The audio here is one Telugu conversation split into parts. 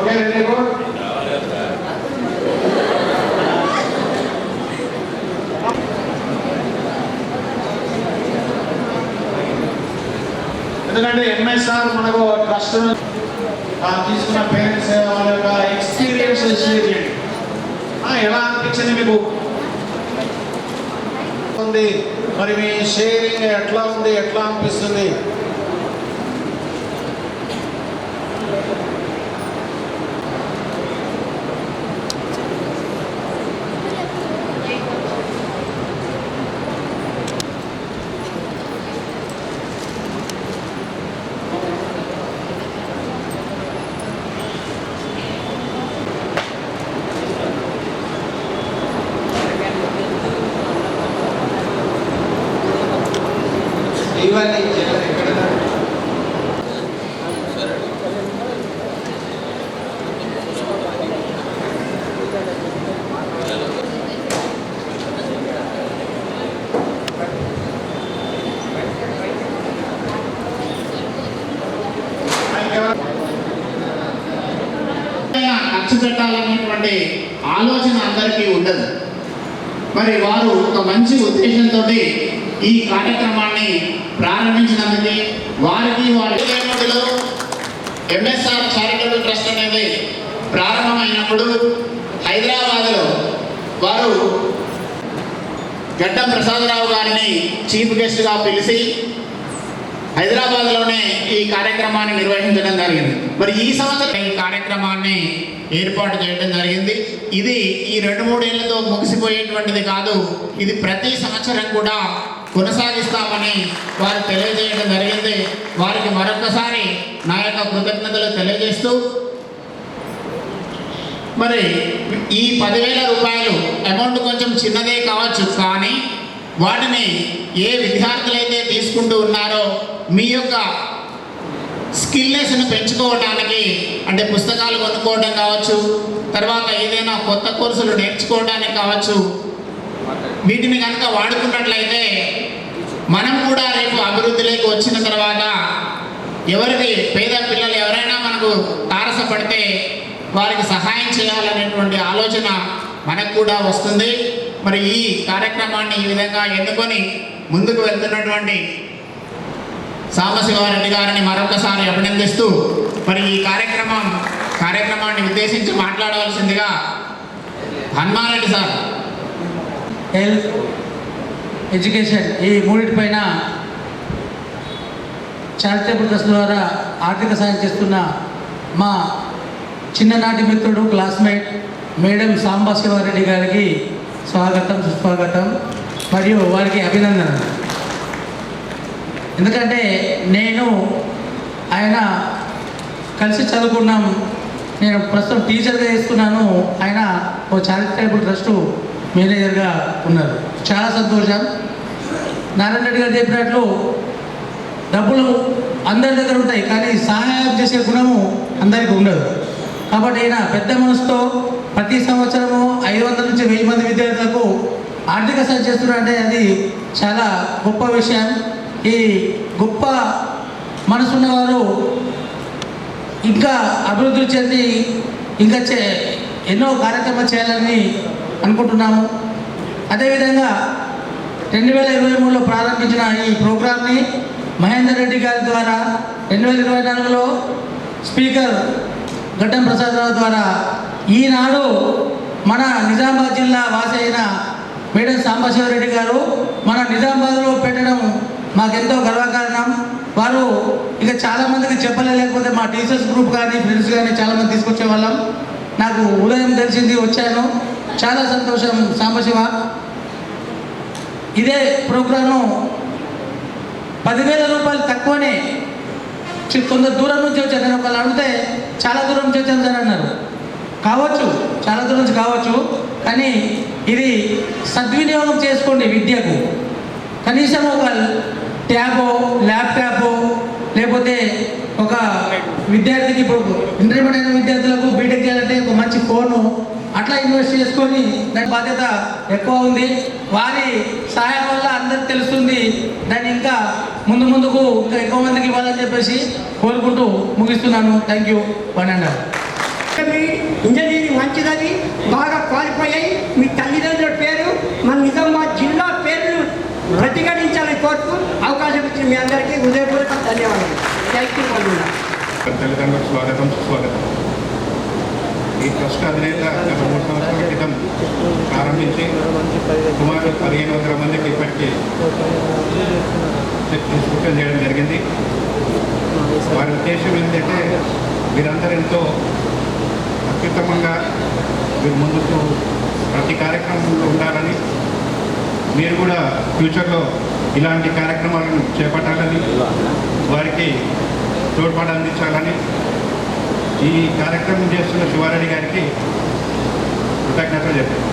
Okay very good. ఎందుకంటే ఎంఎస్ఆర్ మనకు ట్రస్ట్ తీసుకున్న పేరెంట్స్ వాళ్ళ యొక్క ఎక్స్పీరియన్స్ షేర్ చేయండి. ఎలా అనిపించింది మీకు? ఉంది మరి మీ షేరింగ్ ఎట్లా ఉంది, ఎట్లా అనిపిస్తుంది? ఇవన్నీ ఖర్చు పెట్టాలనేటువంటి ఆలోచన అందరికీ ఉండదు. మరి వారు ఒక మంచి ఉద్దేశంతో ఈ కార్యక్రమాన్ని ప్రారంభించినందుకు వారికి వారి ఎంఎస్ఆర్ చారిటబుల్ ట్రస్ట్ అనేది ప్రారంభమైనప్పుడు హైదరాబాద్లో వారు గడ్డం ప్రసాదరావు గారిని చీఫ్ గెస్ట్గా పిలిచి హైదరాబాద్లోనే ఈ కార్యక్రమాన్ని నిర్వహించడం జరిగింది. మరి ఈ సంవత్సరం ఈ కార్యక్రమాన్ని ఏర్పాటు చేయడం జరిగింది. ఇది ఈ 2-3 ఏళ్లతో ముగిసిపోయేటువంటిది కాదు. ఇది ప్రతి సంవత్సరం కూడా కొనసాగిస్తామని వారు తెలియజేయడం జరిగింది. వారికి మరొకసారి నా యొక్క కృతజ్ఞతలు తెలియజేస్తూ, మరి ఈ 10,000 రూపాయలు అమౌంట్ కొంచెం చిన్నదే కావచ్చు, కానీ వాటిని ఏ విద్యార్థులైతే తీసుకుంటూ ఉన్నారో మీ యొక్క స్కిల్నెస్ను పెంచుకోవడానికి, అంటే పుస్తకాలు కొనుక్కోవడం కావచ్చు, తర్వాత ఏదైనా కొత్త కోర్సులు నేర్చుకోవడానికి కావచ్చు, వీటిని కనుక వాడుకున్నట్లయితే మనం కూడా రేపు అభివృద్ధిలోకి వచ్చిన తర్వాత ఎవరికి పేద పిల్లలు ఎవరైనా మనకు తారసపడితే వారికి సహాయం చేయాలనేటువంటి ఆలోచన మనకు కూడా వస్తుంది. మరి ఈ కార్యక్రమాన్ని ఈ విధంగా ఎన్నుకొని ముందుకు వెళ్తున్నటువంటి సాంబశివారెడ్డి గారిని మరొకసారి అభినందిస్తూ, మరి ఈ కార్యక్రమాన్ని ఉద్దేశించి మాట్లాడవలసిందిగా హనుమారెడ్డి సార్. హెల్త్, ఎడ్యుకేషన్ ఈ మూడింటిపైన చారిటబుల్ ట్రస్ట్ ద్వారా ఆర్థిక సాయం చేస్తున్న మా చిన్ననాటి మిత్రుడు, క్లాస్మేట్ మేడం సాంబశివారెడ్డి గారికి స్వాగతం, సుస్వాగతం మరియు వారికి అభినందనలు. ఎందుకంటే నేను ఆయన కలిసి చదువుకున్నాం. నేను ప్రస్తుతం టీచర్గా చేస్తున్నాను, ఆయన ఓ చారిటబుల్ ట్రస్ట్ మేనేజర్గా ఉన్నారు. చాలా సంతోషం. నారాయణ రెడ్డి గారు చెప్పినట్లు డబ్బులు అందరి దగ్గర ఉంటాయి, కానీ సహాయం చేసే గుణము అందరికీ ఉండదు. కాబట్టి ఆయన పెద్ద మనసుతో ప్రతి సంవత్సరము 500 నుంచి 1000 మంది విద్యార్థులకు ఆర్థిక సాయం చేస్తున్నారంటే అది చాలా గొప్ప విషయం. ఈ గొప్ప మనసున్నవారు ఇంకా అభివృద్ధి చెంది ఇంకా ఎన్నో కార్యక్రమాలు చేయాలని అనుకుంటున్నాము. అదేవిధంగా 2023లో ప్రారంభించిన ఈ ప్రోగ్రామ్ని మహేందర్ రెడ్డి గారి ద్వారా 2024లో స్పీకర్ గడ్డం ప్రసాదరావు ద్వారా ఈనాడు మన నిజామాబాద్ జిల్లా వాసి అయిన మేడం సాంబశివరెడ్డి గారు మన నిజామాబాద్లో పెట్టడం మాకెంతో గర్వకారణం. వారు ఇక చాలామందికి చెప్పలేకపోతే మా టీచర్స్ గ్రూప్ కానీ ఫ్రెండ్స్ కానీ చాలామంది తీసుకొచ్చే వాళ్ళం. నాకు ఉదయం తెలిసింది, వచ్చాను. చాలా సంతోషం సాంబశివ. ఇదే ప్రోగ్రాము 10,000 రూపాయలు తక్కువనే. కొంత దూరం నుంచి వచ్చాను. నేను ఒకళ్ళు అడిగితే చాలా దూరం నుంచి వచ్చాను సార్ అన్నారు. కావచ్చు, చాలా దూరం నుంచి కావచ్చు, కానీ ఇది సద్వినియోగం చేసుకోండి. విద్యకు కనీసం ఒక ట్యాబో, ల్యాప్టాపో, లేకపోతే ఒక విద్యార్థికి ఇప్పుడు ఇంటర్మీడియట్ అయిన విద్యార్థులకు బీటెక్ చేయాలంటే ఒక మంచి ఫోను అట్లా ఇన్వెస్ట్ చేసుకొని దాని బాధ్యత ఎక్కువ ఉంది. వారి సహాయం వల్ల అందరికి తెలుస్తుంది. దాన్ని ఇంకా ముందుకు ఇంకా ఎక్కువ మందికి ఇవ్వాలని చెప్పేసి కోరుకుంటూ ముగిస్తున్నాను. Thank you. 1 and 1. ఇంజనీరింగ్ మంచిదని బాగా క్వాలిఫై అయ్యి మీ తల్లిదండ్రుల పేరు మన నిజామాబాద్ జిల్లా పేరును ప్రతిఘటించాలని కోరుతూ అవకాశం ఇచ్చిన మీ అందరికీ హృదయపూర్వక ధన్యవాదాలు. Thank you. తల్లిదండ్రులకు స్వాగతం సుస్వాగతం. ఈ ట్రస్ట్ అధినేత గత 3 సంవత్సరాల క్రితం ప్రారంభించి సుమారు 1500 మందికి ఇప్పటికీ ఇన్స్క్రిప్షన్ చేయడం జరిగింది. వారి ఉద్దేశం ఏంటంటే మీరందరూ ఎంతో అత్యుత్తమంగా మీరు ముందుకు ప్రతి కార్యక్రమంలో ఉండాలని, మీరు కూడా ఫ్యూచర్లో ఇలాంటి కార్యక్రమాలను చేపట్టాలని, వారికి తోడ్పాటు అందించాలని ఈ కార్యక్రమం చేస్తున్న శివారెడ్డి గారికి కృతజ్ఞతలు చెప్పారు.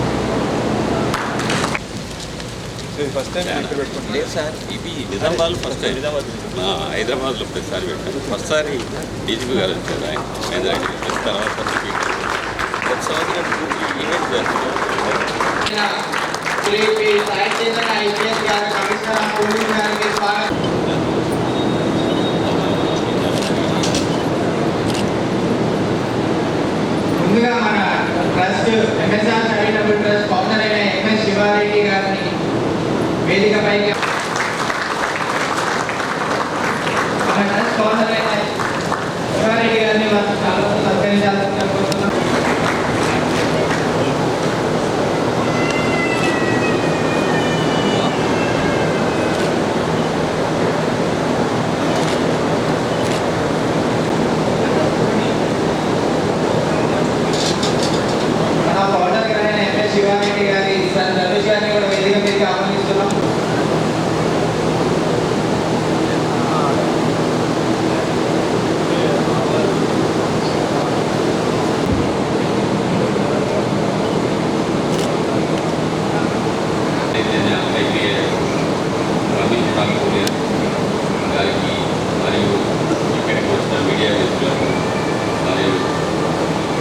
లేదు సార్, ఇది నిజామాబాద్లో ఫస్ట్ టైం. హైదరాబాద్లో ప్రతిసారి పెట్టాను. ఫస్ట్ సారి డీజీపీ గారు వచ్చారు, ఆయన మహేంద్ర రెడ్డి తర్వాత ఒక సంవత్సరం ఈవెంట్ చేస్తున్నారు. ముందుగా మన trust MSR charitable trust founder అయిన ఎంఎస్ శివారెడ్డి గారిని వేదికపైకి, మన ట్రస్ట్ ఫౌండర్ అయిన శివారెడ్డి గారిని సత్కరించాల్సిందిగా కోరుతున్నాం. శివారెడ్డి గారి రమేష్ గారిని కూడా వేదిక మీదకి ఆహ్వానిస్తున్నాం. గారికి మరియు ఇక్కడికి వచ్చిన మీడియా మిత్రులకు మరియు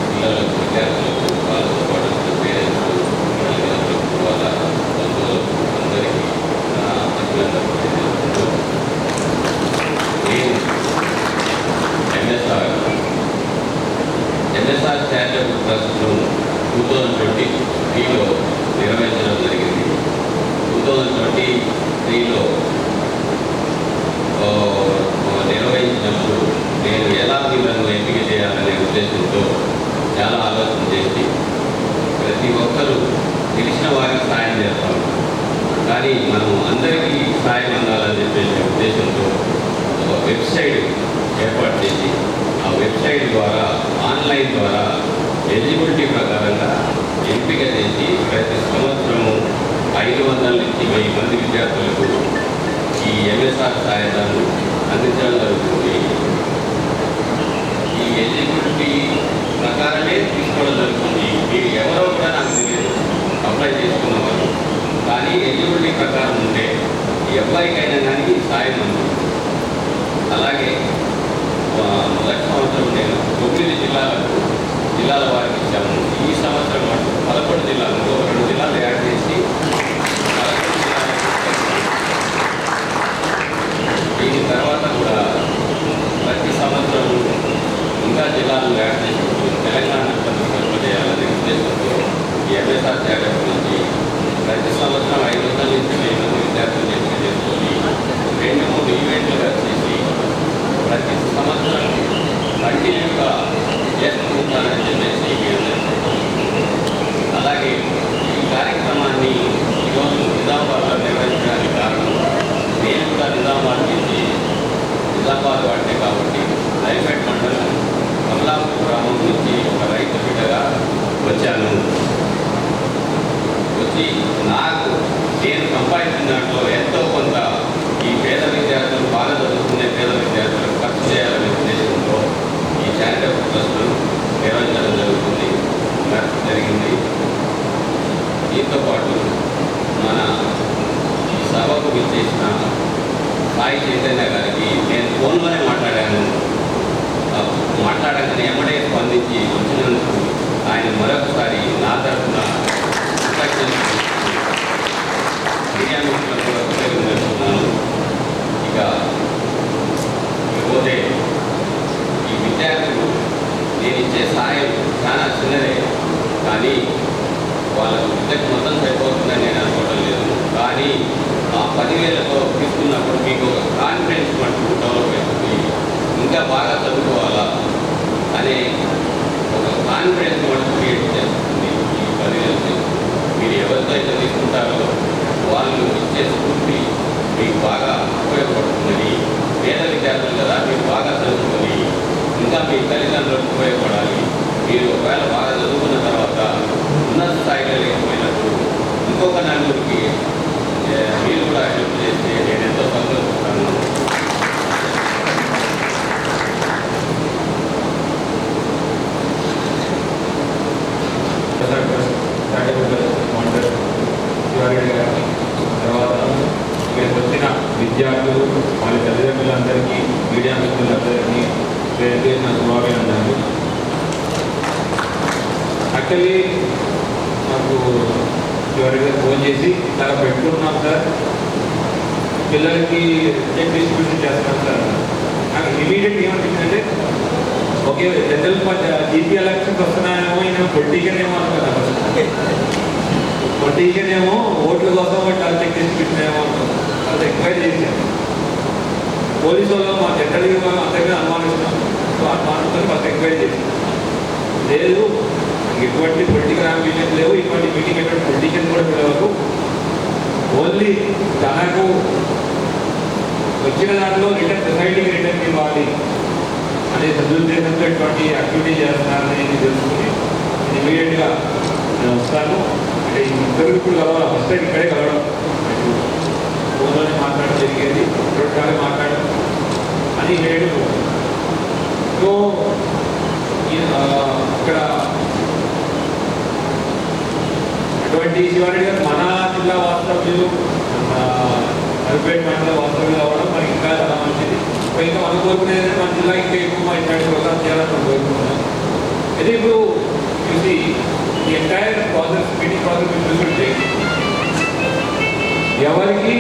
పిల్లలకు, విద్యార్థులకు, వాళ్ళతో పాటు పేరెంట్స్, వాళ్ళ బంధువులకు అందరికీ అభినందనలు తెలియజేస్తూ, నేను ఎంఎస్ఆర్ చారిటబుల్ ట్రస్ట్ను 2023లో నిర్వహించడం జరిగింది. 2023లో నిర్వహించినప్పుడు నేను ఎలా వీళ్ళను ఎంపిక చేయాలనే ఉద్దేశంతో చాలా ఆలోచన చేసి ప్రతి ఒక్కరూ తెలిసిన వారికి సాయం చేస్తాం, కానీ మనం అందరికీ సాయం అందాలని చెప్పేసి ఉద్దేశంతో ఒక వెబ్సైట్ ఏర్పాటు చేసి ఆ వెబ్సైట్ ద్వారా ఆన్లైన్ ద్వారా ఎలిజిబిలిటీ ప్రకారంగా ఎంపిక చేసి ప్రతి సంవత్సరము 500 నుంచి 1000 మంది విద్యార్థులకు ఈ ఎంఎస్ఆర్ సహాయాన్ని అందించడం జరుగుతుంది. ఈ ఎలిజిబిలిటీ ప్రకారమే తీసుకోవడం జరుగుతుంది. మీరు ఎవరో కూడా నాకు తెలియదు అప్లై చేసుకున్నవారు, కానీ ఎలిజిబిలిటీ ప్రకారం ఉంటే ఎవరికైనా కానీ సాయం ఉంది. అలాగే మొదటి సంవత్సరం నేను 9 జిల్లాల వారికి ఇచ్చాము. ఈ సంవత్సరం 11 జిల్లాలు, 2 జిల్లాలు యాడ్ చేసి 11 జిల్లాలకు దీని తర్వాత కూడా ప్రతి సంవత్సరం ఇంకా జిల్లాలను యాడ్ చేసుకుంటూ తెలంగాణ ప్రతిష్ఠ చేయాలనే ఉద్దేశంతో ఈ ఎంఎస్ఆర్ చారిటబుల్ నుంచి ప్రతి సంవత్సరం 500 నుంచి 1000 మంది విద్యార్థులు ఎంపిక చేసుకొని 2-3 ఈవెంట్లుగా చేసి ప్రతి సంవత్సరం కంటిన్యూగా చేసుకుంటానని చెప్పేసి అలాగే ఈ కార్యక్రమాన్ని ఈరోజు నిజామాబాద్లో నిర్వహించడానికి కారణం, నేను కూడా నిజామాబాద్ నుంచి నిజామాబాద్ వాడితే కాబట్టి రైల్వేట్ మండలం కమలాపూర్ గ్రామం నుంచి ఒక రైతు బిడ్డగా వచ్చాను. వచ్చి నాకు నేను సంపాదించిన దాంట్లో ఎంతో కొంత ఈ పేద విద్యార్థులు, బాగా చదువుకునే పేద విద్యార్థులకు ఖర్చు చేయాలనే ఉద్దేశంతో ఈ చారిటబుల్ ట్రస్ట్ను నిర్వహించడం జరిగింది. దీంతో పాటు మన ఈ సభకు విచ్చేసిన సాయి చైతన్య గారికి నేను ఫోన్లోనే మాట్లాడాను. మాట్లాడగానే ఎమ్మడే స్పందించి వచ్చినందుకు ఆయన మరొకసారి నా తరఫున మీడియా మిత్రులకు కూడా కృతజ్ఞతలు. ఇకపోతే ఈ విద్యార్థులు నేను ఇచ్చే సాయం చాలా చిన్నదే, కానీ వాళ్ళ విద్యకు మొత్తం సరిపోతుందని నేను అనుకోవడం లేదు. కానీ ఆ 10,000తో తీసుకున్నప్పుడు మీకు ఒక కాన్ఫిడెన్స్ మటుకు డెవలప్ అవుతుంది. ఇంకా బాగా చదువుకోవాలా అనే ఒక కాన్ఫిడెన్స్ మటుకు క్రియేట్ చేస్తుంది ఈ 10,000. మీరు ఎవరితో అయితే తీసుకుంటారో వాళ్ళు ఇచ్చే స్ఫూర్తి మీకు బాగా ఉపయోగపడుతుందని, పేద విద్యార్థులు కదా, మీరు బాగా చదువుకొని ఇంకా మీ తల్లిదండ్రులకు ఉపయోగపడాలి. మీరు ఒకవేళ బాగా చదువుకున్న తర్వాత ఉన్నత స్థాయిలో లేకపోయినప్పుడు ఇంకొక నలుగురికి మీరు కూడా హెల్ప్ చేస్తే నేను ఎంతో సంతోషిస్తాను. తర్వాత ఇక్కడికి వచ్చిన విద్యార్థులు వాళ్ళ తల్లిదండ్రులందరికీ, మీడియా మిత్రులందరికీ చేసిన శుభాభినందనలు. యాక్చువల్లీ నాకు చివరిగా ఫోన్ చేసి ఇలా పెట్టుకున్నాం సార్, పిల్లలకి చెక్ డిస్ట్రిబ్యూషన్ చేస్తున్నాం సార్. నాకు ఇమీడియట్గా ఏమనిపించిందంటే, ఓకే జనరల్ జీపీ ఎలక్షన్స్ వస్తున్నాయేమో, ఈయన పొలిటీషియన్ ఏమో అనుకున్నాను. పొలిటీషియన్ ఏమో ఓట్ల కోసం చెక్ డిస్ట్రిబ్యూషన్ ఏమో అనుకున్నాను. అది ఎంక్వైరీ చేశాను. పోలీసు వాళ్ళు మా జనరల్గా అందరికీ అనుమానిస్తున్నాం. సో అనుమానంతో ఫస్ట్ ఎంక్వైరీ చేశాను. లేదు, ఎటువంటి పొలిటికల్ అంబిషన్ లేవు, ఇటువంటి మీటింగ్ ఎటువంటి పొలిటీషియన్ కూడా పిలవకు, ఓన్లీ తనకు వచ్చిన దాంట్లో రిటర్న్ సొసైటీకి రిటర్న్ ఇవ్వాలి అనే సదుద్దేశంతో ఇటువంటి యాక్టివిటీ చేస్తున్నారని తెలుసుకుని ఇమీడియట్గా నేను వస్తాను. అంటే ఇద్దరు ఇప్పుడు కలవాలి, ఫస్ట్ టైం ఇక్కడే కలవడం, ఫోన్లోనే మాట్లాడడం జరిగేది, రెండు మాట్లాడడం అని ఇమీడియట్గా. సో ఇక్కడ అటువంటి శివారెడ్డి గారు మన జిల్లా వాస్తవ్యులు, అరుపేట మండల వాస్తవ్యులు అవ్వడం మనకి ఇంకా చాలా మంచిది. ఇంకా మనం కోరుకునేది మన జిల్లా ఇంకా ఎక్కువ ఇట్లాంటి ప్రోగ్రామ్ చేయాలని మనం కోరుకుంటున్నాం. అయితే ఇప్పుడు చూసి ఈ ఎంటైర్ ప్రాసెస్, మీటింగ్ ప్రాసెస్ చూసుకుంటే చేయండి. ఎవరికి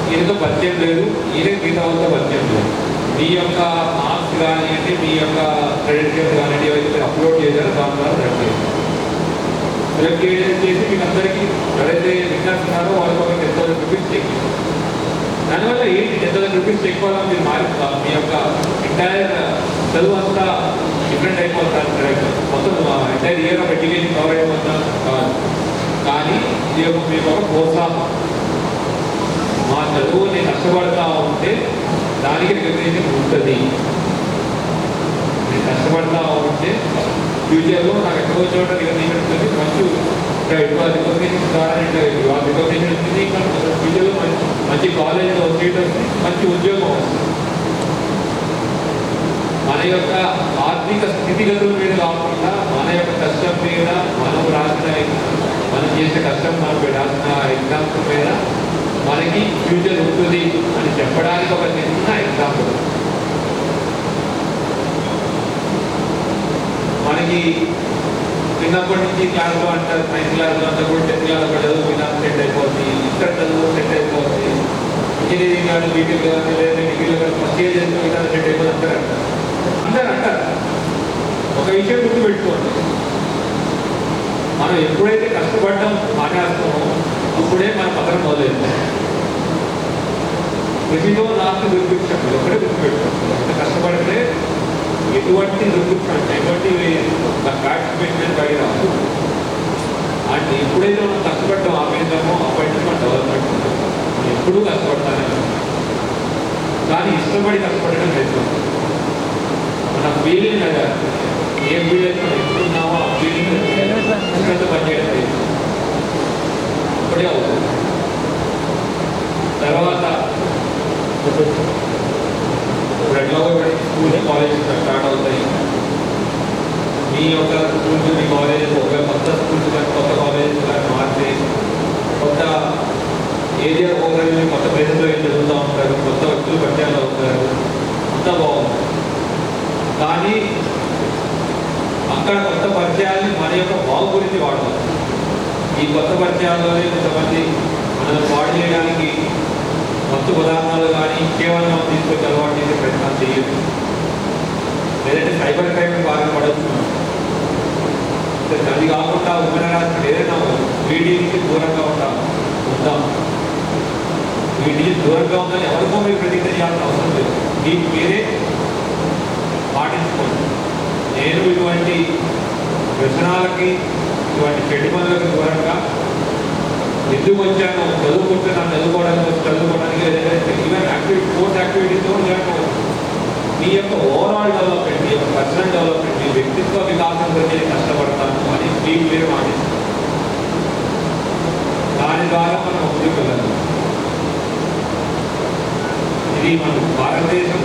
ఈయనతో పరిచయం లేదు, ఈయన మిగతా వాళ్ళతో పరిచయం లేదు. మీ యొక్క మార్క్స్ కానివ్వండి, మీ యొక్క క్రెడెన్షియల్స్ కానివ్వండి, ఏవైతే అప్లోడ్ చేశారో దాని ద్వారా సెలెక్ట్ చేసి మీకు అందరికీ ఎవరైతే విన్నర్స్ ఉన్నారో వాళ్ళకి ఒక 10,000 రూపీస్ చెక్. దానివల్ల ఏంటి 10,000 రూపీస్ చెక్ వల్ల మీరు మీ యొక్క ఎంటైర్ చదువు అంతా డిఫరెంట్ అయిపోతారు. మొత్తం entire year of education cover అయిపోతారు కాదు. కానీ ఇది మీకు ఒక ప్రోత్సాహం. మా చదువు నేను కష్టపడతా ఉంటే దానికి రికగ్నిషన్ ఉంటుంది. నేను కష్టపడతా ఉంటే ఫ్యూచర్లో నాకు ఎక్కడో చోట రికగ్నిషన్ ఉంటుంది. మంచి రికగ్నిషన్ ద్వారా రికగ్నిషన్ ఉంటుంది. ఫ్యూచర్లో మంచి కాలేజ్లో సీట్ వస్తుంది, మంచి ఉద్యోగం వస్తుంది. మన యొక్క ఆర్థిక స్థితిగతుల మీద కాకుండా మన యొక్క కష్టం మీద, మనం చేసే కష్టం, మనం రాసిన ఎగ్జామ్స్ మీద మనకి ఫ్యూచర్ ఉంటుంది అని చెప్పడానికి ఒక చిన్న ఎగ్జాంపుల్. మనకి చిన్నప్పటి నుంచి క్లాస్లో అంటారు, 9th క్లాస్లో అంతా కూడా 10th క్లాస్లో చదువు ఇలా సెట్ అయిపోతుంది, ఇక్కడ చదువు సెట్ అయిపోతుంది, ఇంజనీరింగ్ కానీ బీటెక్ కానీ లేదా డిగ్రీలో కానీ ఫస్ట్ ఇయర్ చేస్తే ఇలా సెట్ అయిపోతుంది అంటారు. అందరు అంటారు. ఒక విషయం గుర్తుపెట్టుకోండి, మనం ఎప్పుడైతే కష్టపడడం మానేస్తామో అప్పుడే మన పత్రం మొదలైంది. కృషిలో నాకు దుర్భిక్షం ఒకటే గుర్తుపెట్టుకోండి. కష్టపడితే ఎటువంటి దుర్భిక్షం, ఎటువంటి పార్టిసిపేషన్ బయట రాదు. అంటే ఎప్పుడైతే మనం కష్టపడటం ఆపేద్దామో అప్పటి నుంచి మనం డెవలప్మెంట్ ఉంటుంది. మనం ఎప్పుడూ కష్టపడతానే, కానీ ఇష్టపడి కష్టపడడం లేదు. మన ఫీలింగ్ కదా, ఏ ఫీల్ అయితే మనం ఎప్పుడున్నామో ఆ ఫీలింగ్ పనిచేయడం లేదు, అప్పుడే అవుతుంది. తర్వాత ఇప్పుడు ఎట్లా స్కూల్ కాలేజ్ స్టార్ట్ అవుతాయి. మీ యొక్క స్కూల్స్, మీ కాలేజెస్ ఒక కొత్త స్కూల్స్ కానీ కొత్త కాలేజెస్ కానీ మార్చి కొత్త ఏరియా ప్రోగ్రామ్, కొత్త ప్లేసెస్లో చదువుతూ ఉంటారు, కొత్త వ్యక్తులు పరిచయాలు అవుతారు, అంతా బాగుంది. కానీ అక్కడ కొత్త పరిచయాల్ని మన యొక్క బాగు గురించి వాడతాం. ఈ కొత్త పరిచయాల్లోనే కొంతమంది మనం పాడు చేయడానికి మత్తు పదార్థాలు కానీ ఇంకేమైనా మనం తీసుకొచ్చి అలవాటు చేసే ప్రయత్నాలు చేయొచ్చు. లేదంటే సైబర్ క్రైమ్ బాగా పడవచ్చు. అది కాకుండా ఉమ్మడి రాష్ట్రం ఏదైనా వీటికి దూరంగా ఉందాం. వీటికి దూరంగా ఉందని ఎవరికో మీరు ప్రతిజ్ఞ చేయాల్సిన అవసరం లేదు. మీకు మీరే పాటించుకోండి. నేను ఇటువంటి వ్యసనాలకి, ఇటువంటి చెడు పనులకు దూరంగా ఎందుకు వచ్చాను, చదువుకుంటున్నాను, చదువుకోవడానికి లేదంటే ఈవెన్ స్పోర్ట్స్ యాక్టివిటీస్లో జాయిన్ మీ యొక్క ఓవరాల్ డెవలప్మెంట్, మీ యొక్క పర్సనల్ డెవలప్మెంట్, మీ వ్యక్తిత్వ వికాసం గురించి కష్టపడతాను అని మీకు మీరు మాటిస్తాను. దాని ద్వారా మనం ముందుకు వెళ్ళాలి. ఇది మన భారతదేశం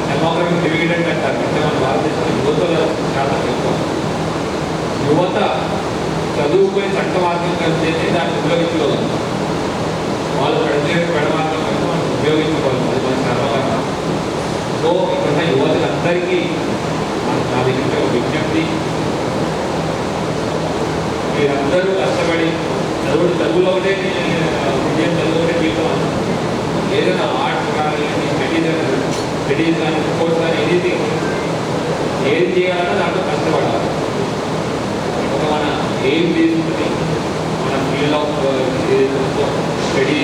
డెమోక్రటిక్ డివిడెండ్ అంటారు. అంటే మన భారతదేశంలో యువతల శాతం ఎక్కువ. యువత చదువుకొని చట్ట మార్గం కలిపితే దాన్ని ఉపయోగించుకోవాలి. వాళ్ళు పెడమార్గం కలిపి మనం ఉపయోగించుకోవాలి. అది మన సర్వకారణం. సో ఇక్కడ యువతులందరికీ నా దగ్గర ఒక విజ్ఞప్తి, మీరందరూ కష్టపడి చదువులో ఒకటే విజయం, చదువు ఒకటే జీవితం. ఏదైనా ఆర్ట్స్ కానీ, స్టడీస్ కానీ, స్పోర్ట్స్ కానీ, ఎనీథింగ్ ఏది చేయాలన్నా దాంట్లో కష్టపడాలి. ఒక మన ఏం తీసుకుని మన field of study,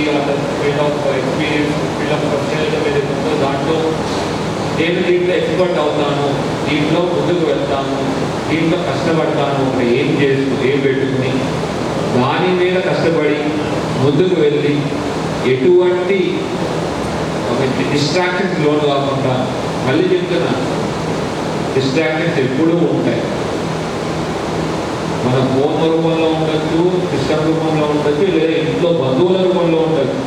field of experience, field of professionalism ఏదైతుందో దాంట్లో నేను దీంట్లో ఎక్స్పర్ట్ అవుతాను, దీంట్లో ముందుకు వెళ్తాను, దీంట్లో కష్టపడతాను, ఏం పెట్టుకుని దాని మీద కష్టపడి ముందుకు వెళ్ళి ఎటువంటి డిస్ట్రాక్షన్స్ లోన్ కాకుండా, మళ్ళీ చెప్తున్నాను, డిస్ట్రాక్షన్స్ ఎప్పుడూ ఉంటాయి. మన ఫోన్ రూపంలో ఉండొచ్చు, సిస్టమ్ రూపంలో ఉండొచ్చు, లేదా ఇంట్లో బంధువుల రూపంలో ఉండొచ్చు.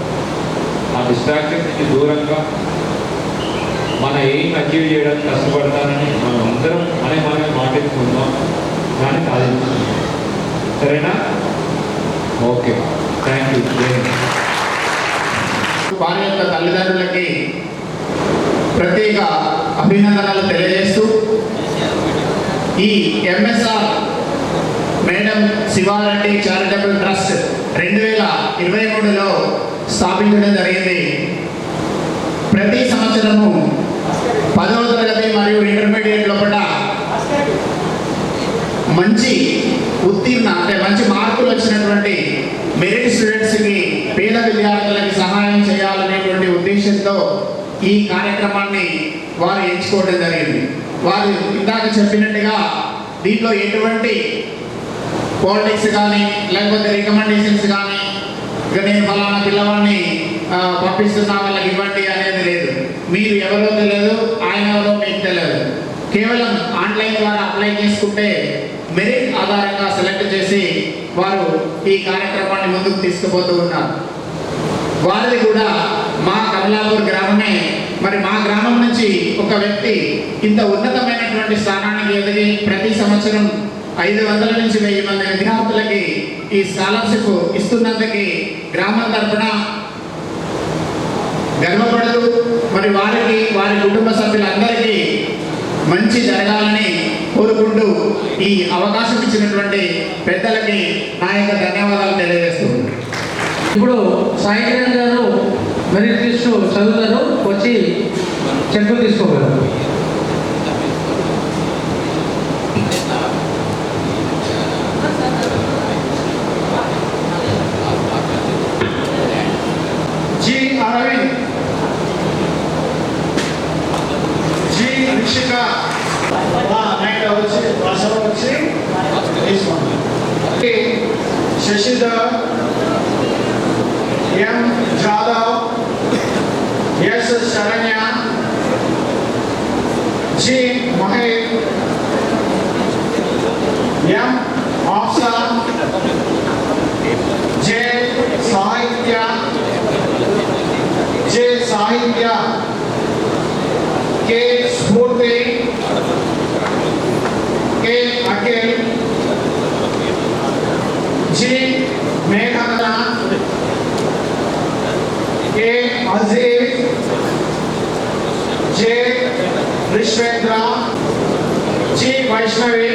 ఆ డిస్ట్రాక్షన్స్ నుంచి దూరంగా మన ఏం అచీవ్ చేయడానికి కష్టపడతానని మనం అందరం మనమే మాట్లాడుకుందాం, దాన్ని సాధించుకుందాం. సరేనా? Okay, thank you. వారి యొక్క తల్లిదండ్రులకి ప్రత్యేక అభినందనలు తెలియజేస్తూ ఈ MSR madam Sivareddy charitable trust 2023లో స్థాపించడం జరిగింది. ప్రతి సంవత్సరము 10వ తరగతి మరియు ఇంటర్మీడియట్ లోపల మంచి ఉత్తీర్ణ అంటే మంచి మార్కులు వచ్చినటువంటి మెరిట్ స్టూడెంట్స్కి, పేద విద్యార్థులకి సహాయం చేయాలనేటువంటి ఉద్దేశంతో ఈ కార్యక్రమాన్ని వారు ఎంచుకోవడం జరిగింది. వారు ఇందాక చెప్పినట్టుగా దీంట్లో ఎటువంటి పాలిటిక్స్ కానీ, లేకపోతే రికమెండేషన్స్ కానీ, ఇక నేను ఫలానా పిల్లవాడిని పంపిస్తున్నా వాళ్ళకి ఇవ్వండి అనేది లేదు. మీరు ఎవరో తెలియదు, ఆయన ఎవరో మీకు తెలియదు. కేవలం ఆన్లైన్ ద్వారా అప్లై చేసుకుంటే మెరిట్ ఆధారంగా సెలెక్ట్ చేసి వారు ఈ కార్యక్రమాన్ని ముందుకు తీసుకుపోతూ ఉన్నారు. వారిది కూడా మా కమలాపూర్ గ్రామమే. మరి మా గ్రామం నుంచి ఒక వ్యక్తి ఇంత ఉన్నతమైనటువంటి స్థానానికి ఎదిగి ప్రతి సంవత్సరం 500 నుంచి 1000 మంది విద్యార్థులకి ఈ స్కాలర్షిప్ ఇస్తున్నందుకు గ్రామం తరఫున గర్వపడుతూ, మరి వారికి, వారి కుటుంబ సభ్యులందరికీ మంచి జరగాలని కోరుకుంటూ ఈ అవకాశం ఇచ్చినటువంటి పెద్దలకి నా యొక్క ధన్యవాదాలు తెలియజేస్తున్నాను. ఇప్పుడు సాయి కిరణ్ గారు మెరిట్ లిస్టు చదువుతారు, వచ్చి చెక్కులు తీసుకోగలరు. जी अरविंद, जी ऋषिका, शशिधर, एम जादव, एस शरण्या, जी महेश, एम आफ्सा, जे साहित्य, जे साहित्य, के स्फूर्ति, के अखिल, जी मेघना, के अजीज, जे ऋष्वेंद्र, जी वैष्णवी,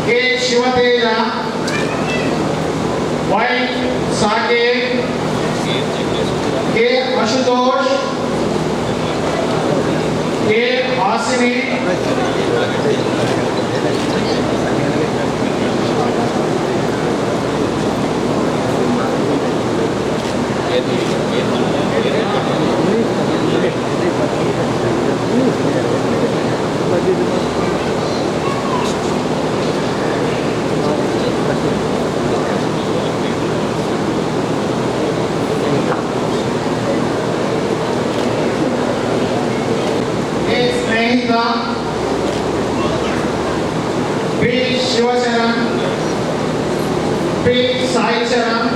के Shivteja, Y Saket, K Ashutosh, K Hasini, P Sivacharan, P Sai Charan,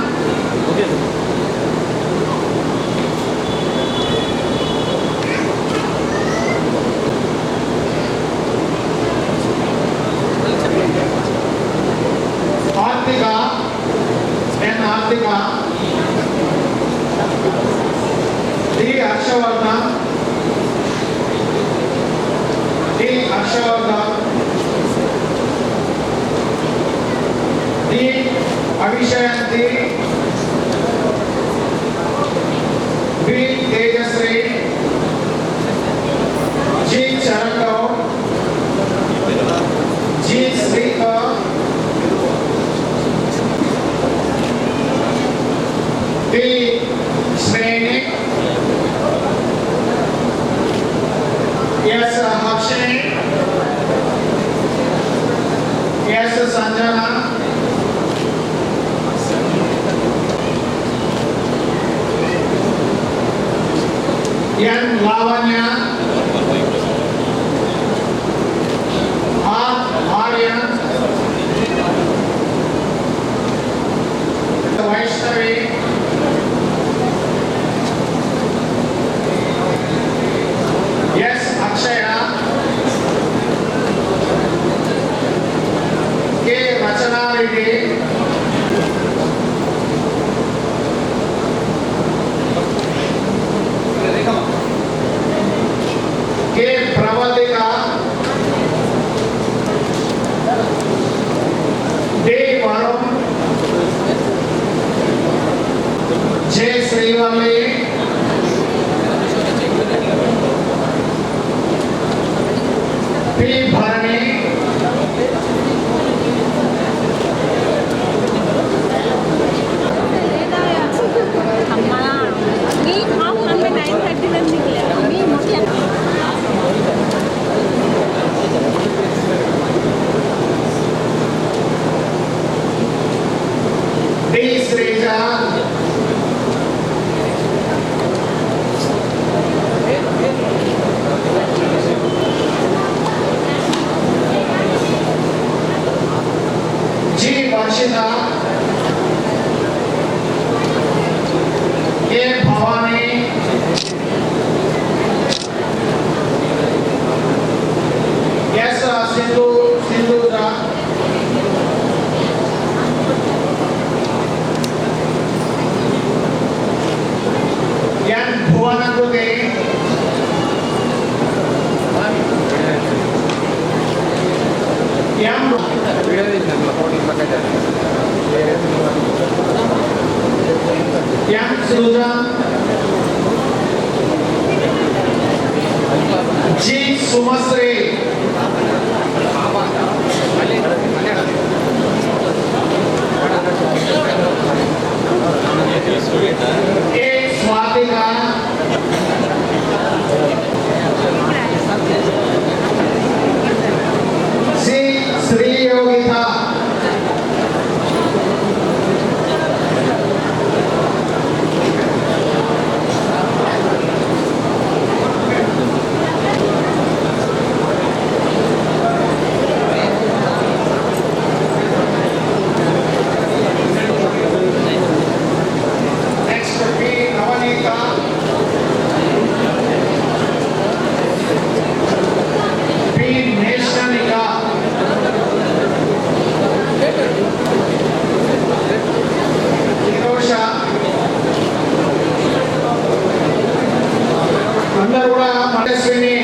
Arthika, N Arthika, D Harshavardhan, D Harshavardhan, D Abhishayanthi, B Tejasri, G Charan Goud, G Srikar, D Sreni, S Harshini, S Sanjana, N Lavanya, R Aryan, Vaishnavi, S Akshaya, K Rachanareddy, K Pravalika, D Varun, J Srivalli, P Bharani, अम्मा मी आप हमें 9:30 में निकले मी मुझे D Sreeja, G Varshitha, K Bhavani, S Sindhura, N Bhuvanakruthi, M ఎం సృజన్, జి సుమశ్రీ, ఏ స్వాతిక, సి శ్రీయోగిత, నెక్స్ట్ పి నవనీత, పి నేషనిక, నిరోష, అందరూ కూడా మనస్విని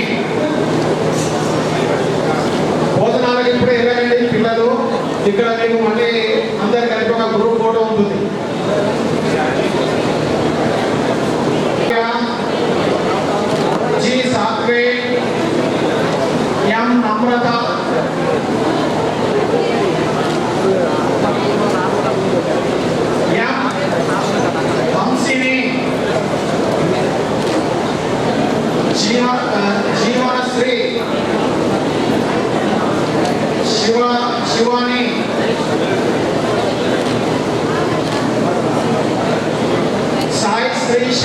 భోజనాలకు ఇప్పుడు వెళ్ళండి పిల్లలు. ఇక్కడ మీకు మళ్ళీ అందరు కలిపి ఒక గ్రూప్ ఫోటో ఉంటుంది. జి సాత్విక్, ఎం నమ్రత, ఎం హంసిని, జీవనశ్రీ, శివాని, సాయి శ్రీష,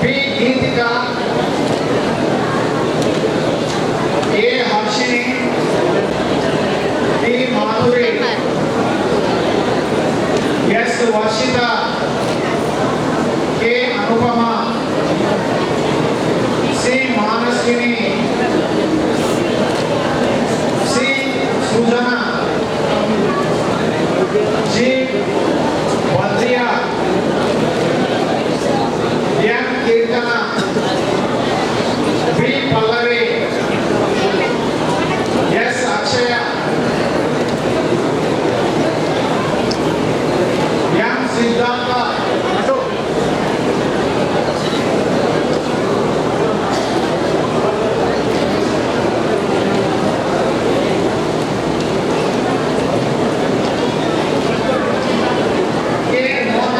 పి గీతి ప్రతీక, ఏ హర్షిని, టి మాధురి, ఎస్ వర్షిత, కే అనుపమ, సి మానస్విని, సి సృజన, జి వద్రియ, ఎం కీర్తన, బి పల్లవి, ఎస్ అక్షయ, ఎం సిద్ధాంత, కే మోహన,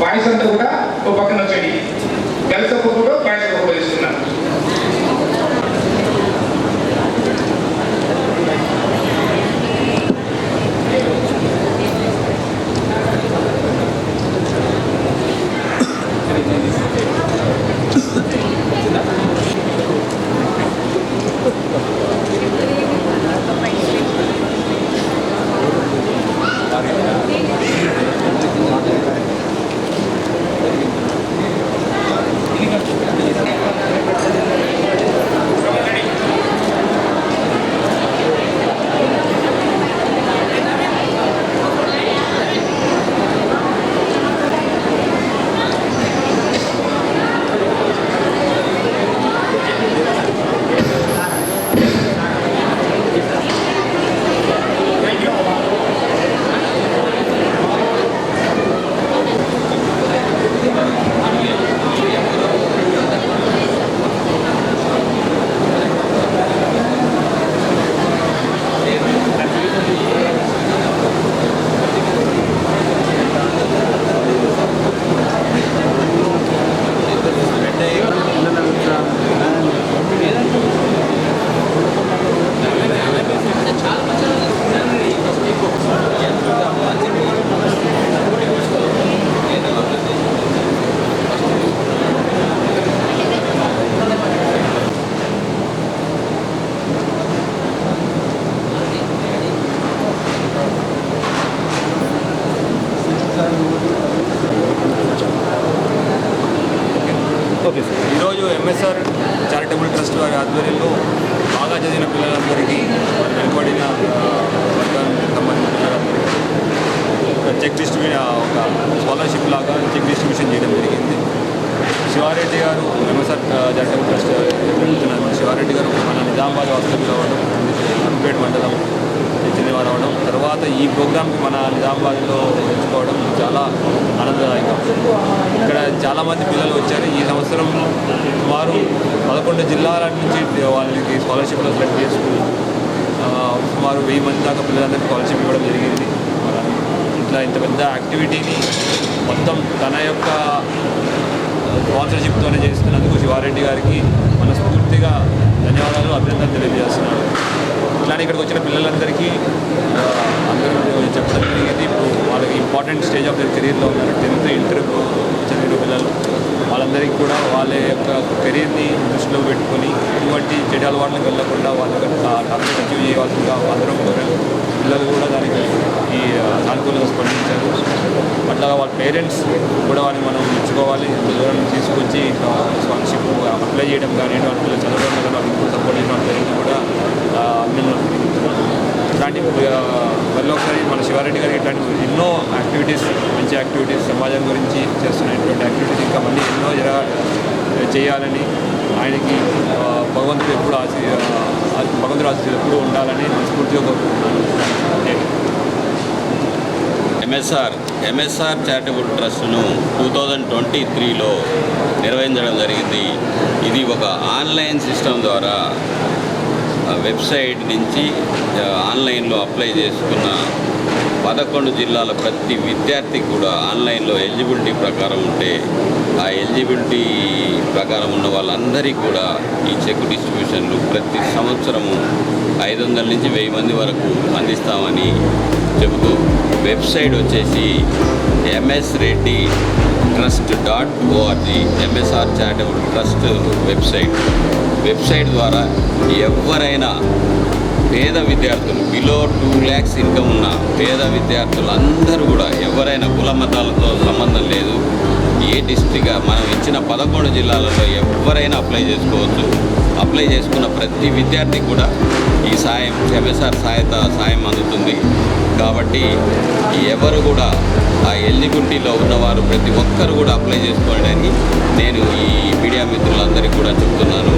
బాయ్స్ అంతా కూడా ఓ పక్కన వచ్చేది, గర్ల్స్ ఒక ఫోటో, బాయ్స్ ఒక ఫోటో తీసుకున్నారు. Thank you. Okay sir. ఈరోజు ఎంఎస్ఆర్ చారిటబుల్ ట్రస్ట్ వారి ఆధ్వర్యంలో బాగా చదివిన పిల్లలందరికీ వెనుకబడిన వర్గానికి సంబంధించిన పిల్లలందరికీ చెక్ డిస్ట్రిబ్యూషన్ ఒక స్కాలర్షిప్ లాగా చెక్ డిస్ట్రిబ్యూషన్ చేయడం జరిగింది. శివారెడ్డి గారు ఎంఎస్ఆర్ చారిటబుల్ ట్రస్ట్ శివారెడ్డి గారు మన నిజామాబాద్ హాస్పిటల్లో అవ్వడం, అంపేట్ మండలం చెందినవారు అవ్వడం, తర్వాత ఈ ప్రోగ్రామ్కి మన నిజామాబాద్లో ఎంచుకోవడం చాలా ఆనందదాయకం. ఇక్కడ చాలామంది పిల్లలు వచ్చారు. ఈ సంవత్సరం సుమారు 11 జిల్లాల నుంచి వాళ్ళకి స్కాలర్షిప్లో సెలెక్ట్ చేసుకుని సుమారు 1000 మంది దాకా పిల్లలందరికీ స్కాలర్షిప్ ఇవ్వడం జరిగింది. ఇట్లా ఇంత పెద్ద యాక్టివిటీని మొత్తం తన యొక్క స్పాన్సర్షిప్తోనే చేస్తున్నందుకు శివారెడ్డి గారికి మనస్ఫూర్తిగా ధన్యవాదాలు, అభినందనలు తెలియజేస్తున్నాను. ఇట్లానే ఇక్కడికి వచ్చిన పిల్లలందరికీ అందరూ చెప్పడం జరిగింది. ఇప్పుడు వాళ్ళకి ఇంపార్టెంట్ స్టేజ్ ఆఫ్ దర్ కెరీర్లో ఉన్నారు. 10th ఇంటర్ చదివిన పిల్లలు వాళ్ళందరికీ కూడా వాళ్ళ యొక్క కెరీర్ని దృష్టిలో పెట్టుకొని ఇటువంటి చెడు అలవాట్లకు వెళ్ళకుండా వాళ్ళ యొక్క టార్గెట్ అచీవ్ చేయాల్సిందిగా అందరం కోరారు. పిల్లలు కూడా దానికి ఈ సానుకూలంగా స్పందించారు. అట్లాగా వాళ్ళ పేరెంట్స్ కూడా వారిని మనం మెచ్చుకోవాలి. ఇంత దూరం తీసుకొచ్చి స్కాలర్షిప్ అప్లై చేయడం కానీ వాళ్ళ పిల్లలు చదవడం కానీ వాళ్ళకి ఇంకో సపోర్ట్ చేసిన వాళ్ళ పేరెంట్స్ కూడా అభినందనలు తెలియజేస్తున్నాను. ఇట్లాంటి మళ్ళీ ఒకసారి మన శివారెడ్డి గారికి ఇట్లాంటి ఎన్నో యాక్టివిటీస్, మంచి యాక్టివిటీస్ సమాజం గురించి చేస్తున్న ఇటువంటి యాక్టివిటీస్ ఇంకా మళ్ళీ ఎన్నో చేయాలని ఆయనకి భగవంతుడు ఎప్పుడు భగవంతుడు ఆశీస్సులు ఎప్పుడు ఉండాలని మనస్ఫూర్తిగా కోరుకుంటున్నాను. ఎంఎస్ఆర్ చారిటబుల్ ట్రస్ట్ను 2023లో నిర్వహించడం జరిగింది. ఇది ఒక ఆన్లైన్ సిస్టమ్ ద్వారా వెబ్సైట్ నుంచి ఆన్లైన్లో అప్లై చేసుకున్న 11 జిల్లాల ప్రతి విద్యార్థికి కూడా ఆన్లైన్లో ఎలిజిబిలిటీ ప్రకారం ఉంటే ఆ ఎలిజిబిలిటీ ప్రకారం ఉన్న వాళ్ళందరికీ కూడా ఈ చెక్ డిస్ట్రిబ్యూషన్లు ప్రతి సంవత్సరము 500 నుంచి 1000 మంది వరకు అందిస్తామని చెబుతూ వెబ్సైట్ వచ్చేసి msreddy.trust.org MSR charitable trust website ద్వారా ఎవరైనా పేద విద్యార్థులు బిలో 2 lakhs ఇన్కమ్ ఉన్న పేద విద్యార్థులు అందరూ కూడా ఎవరైనా కుల మతాలతో సంబంధం లేదు. ఏ డిస్ట్రిక్ట్గా మనం ఇచ్చిన 11 జిల్లాలలో ఎవరైనా అప్లై చేసుకోవచ్చు. అప్లై చేసుకున్న ప్రతి విద్యార్థికి కూడా ఈ సాయం ఎంఎస్ఆర్ సాయం అందుతుంది. కాబట్టి ఎవరు కూడా ఆ ఎలిజిబిలిటీలో ఉన్నవారు ప్రతి ఒక్కరు కూడా అప్లై చేసుకోండి అని నేను ఈ మీడియా మిత్రులందరికీ కూడా చెప్తున్నాను.